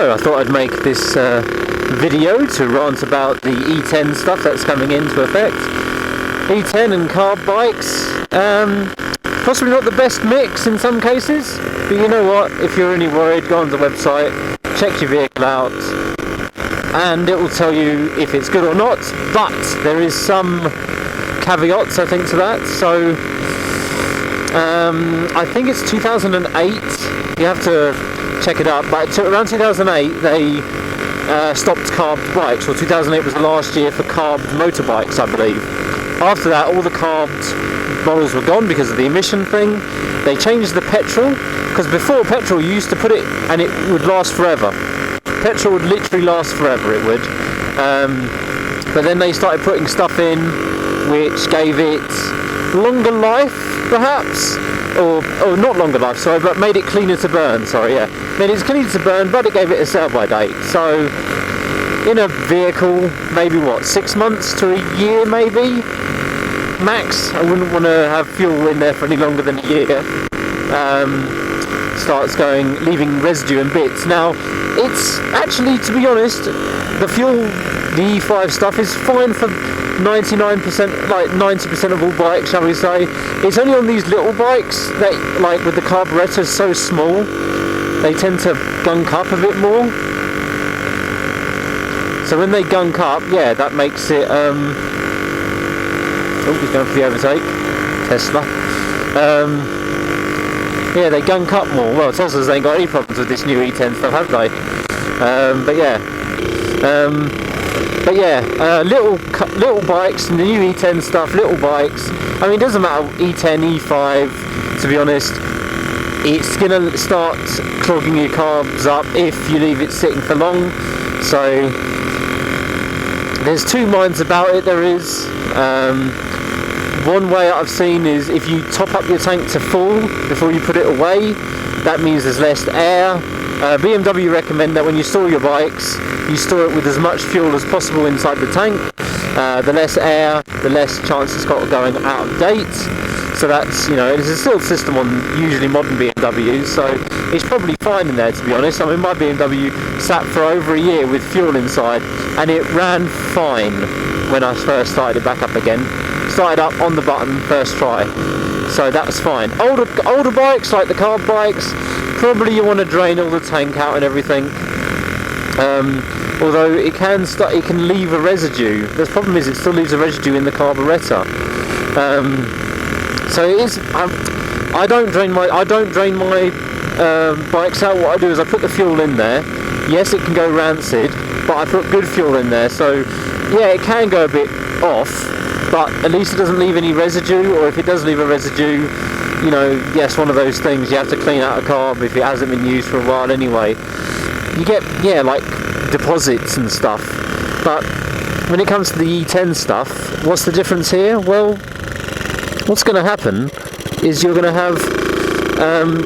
So I thought I'd make this video to rant about the E10 stuff that's coming into effect. E10 and carb bikes, possibly not the best mix in some cases, but you know what, if you're only worried, go on the website, check your vehicle out, and it will tell you if it's good or not. But there is some caveats, I think, to that. So I think it's 2008, you have to check it up, but around 2008 they stopped carb bikes. Well, 2008 was the last year for carb motorbikes, I believe. After that, all the carbed models were gone because of the emission thing. They changed the petrol, because before petrol you used to put it and it would last forever. Petrol would literally last forever, it would. But then they started putting stuff in which gave it longer life, perhaps, or not longer life, sorry, but made it cleaner to burn, made it cleaner to burn, but it gave it a sell-by date. So in a vehicle, maybe what, 6 months to a year maybe, max. I wouldn't want to have fuel in there for any longer than a year. Starts going, leaving residue and bits. Now, it's actually, to be honest, the fuel, the E5 stuff is fine for 99%, like 90% of all bikes, shall we say. It's only on these little bikes that, like with the carburetors so small, they tend to gunk up a bit more. So when they gunk up, yeah, that makes it, oh, he's going for the overtake, Tesla. Yeah, they gunk up more. Well, Teslas ain't got any problems with this new E10 stuff, have they? But yeah, little bikes, the new E10 stuff, little bikes. I mean, it doesn't matter E10, E5, to be honest. It's gonna start clogging your carbs up if you leave it sitting for long. So there's two minds about it. There is one way I've seen is if you top up your tank to full before you put it away, that means there's less air. BMW recommend that when you store your bikes, you store it with as much fuel as possible inside the tank. The less air, the less chance it's got of going out of date. So that's, you know, it's a sealed system on usually modern BMWs, so it's probably fine in there, to be honest. I mean, my BMW sat for over a year with fuel inside, and it ran fine when I first started it back up again. Started up on the button first try, so that was fine. Older bikes, like the carb bikes, probably you want to drain all the tank out and everything. Although it can leave a residue. The problem is it still leaves a residue in the carburetor. So it is. I don't drain my bikes out. What I do is I put the fuel in there. Yes, it can go rancid, but I put good fuel in there. So yeah, it can go a bit off, but at least it doesn't leave any residue. Or if it does leave a residue, you know, yes, one of those things you have to clean out a carb if it hasn't been used for a while anyway. You get, yeah, like deposits and stuff. But when it comes to the E10 stuff, what's the difference here? Well, what's going to happen is you're going to have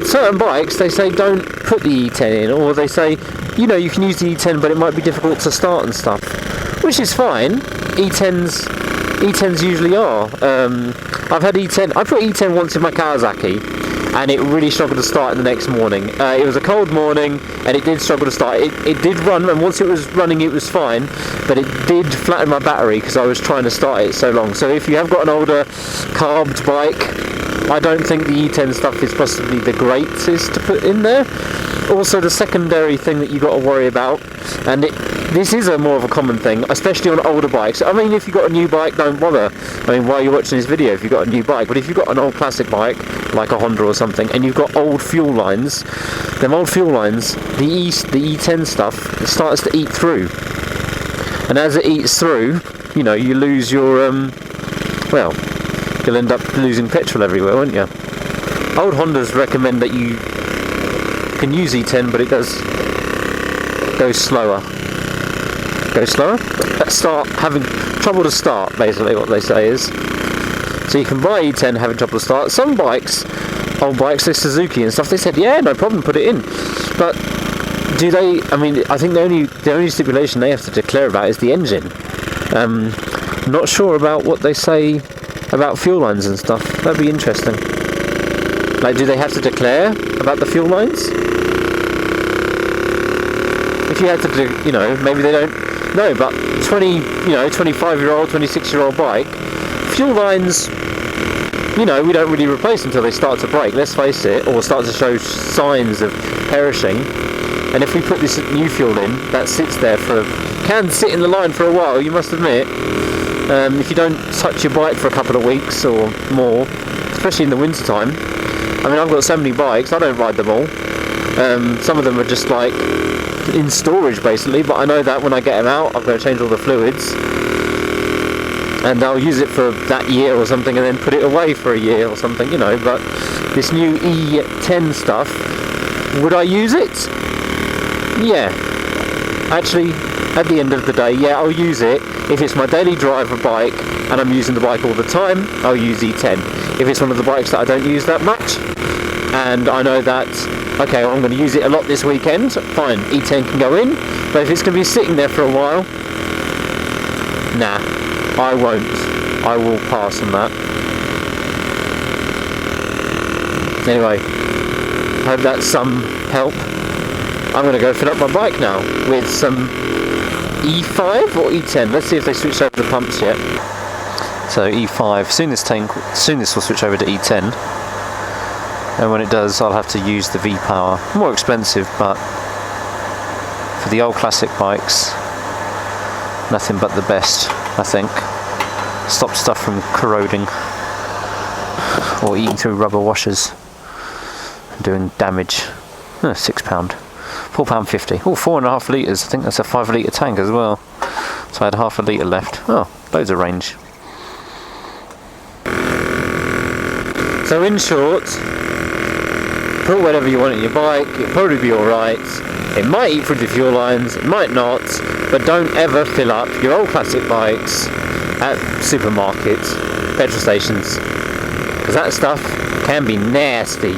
certain bikes, they say don't put the E10 in, or they say, you know, you can use the E10 but it might be difficult to start and stuff, which is fine. E10s usually are. I've had E10, I put E10 once in my Kawasaki and it really struggled to start in the next morning. It was a cold morning and it did struggle to start. It did run, and once it was running it was fine, but it did flatten my battery because I was trying to start it so long. So if you have got an older carbed bike, I don't think the E10 stuff is possibly the greatest to put in there. Also, the secondary thing that you got to worry about, and this is a more of a common thing, especially on older bikes. I mean, if you've got a new bike, don't bother. I mean, while you're watching this video, if you've got a new bike, but if you've got an old classic bike, like a Honda or something, and you've got old fuel lines, them old fuel lines, the E10 stuff, it starts to eat through. And as it eats through, you know, you lose your, well, you'll end up losing petrol everywhere, won't you? Old Hondas recommend that you can use E10, but it does go slower. Go slower? Start having trouble to start, basically what they say is. So you can buy E10 having trouble to start. Some bikes, old bikes, like Suzuki and stuff, they said, yeah, no problem, put it in. But do they, I mean, I think the only stipulation they have to declare about is the engine. Not sure about what they say about fuel lines and stuff. That'd be interesting. Like, do they have to declare about the fuel lines? if you had to do, you know, maybe they don't know, but 25-year-old, 26-year-old bike, fuel lines, you know, we don't really replace until they start to break, let's face it, or start to show signs of perishing. And if we put this new fuel in, that sits there can sit in the line for a while, you must admit. If you don't touch your bike for a couple of weeks or more, especially in the winter time. I mean, I've got so many bikes, I don't ride them all. Some of them are just like in storage basically, but I know that when I get them out, I'm going to change all the fluids. And I'll use it for that year or something and then put it away for a year or something, you know. But this new E10 stuff, would I use it? Yeah. Actually, at the end of the day, yeah, I'll use it. If it's my daily driver bike and I'm using the bike all the time, I'll use E10. If it's one of the bikes that I don't use that much, and I know that, okay, well, I'm going to use it a lot this weekend, fine, E10 can go in. But if it's going to be sitting there for a while, nah, I won't. I will pass on that. Anyway, hope that's some help. I'm going to go fill up my bike now with some E5 or E10. Let's see if they switched over the pumps yet. So E5, soon this will switch over to E10. And when it does, I'll have to use the V-Power. More expensive, but for the old classic bikes, nothing but the best, I think. Stop stuff from corroding or eating through rubber washers and doing damage. £6. £4.50. Oh, 4.5 litres. I think that's a 5 litre tank as well. So I had half a litre left. Oh, loads of range. So in short, put whatever you want in your bike, it'll probably be alright. It might eat through the fuel lines, it might not, but don't ever fill up your old classic bikes at supermarkets, petrol stations, because that stuff can be nasty.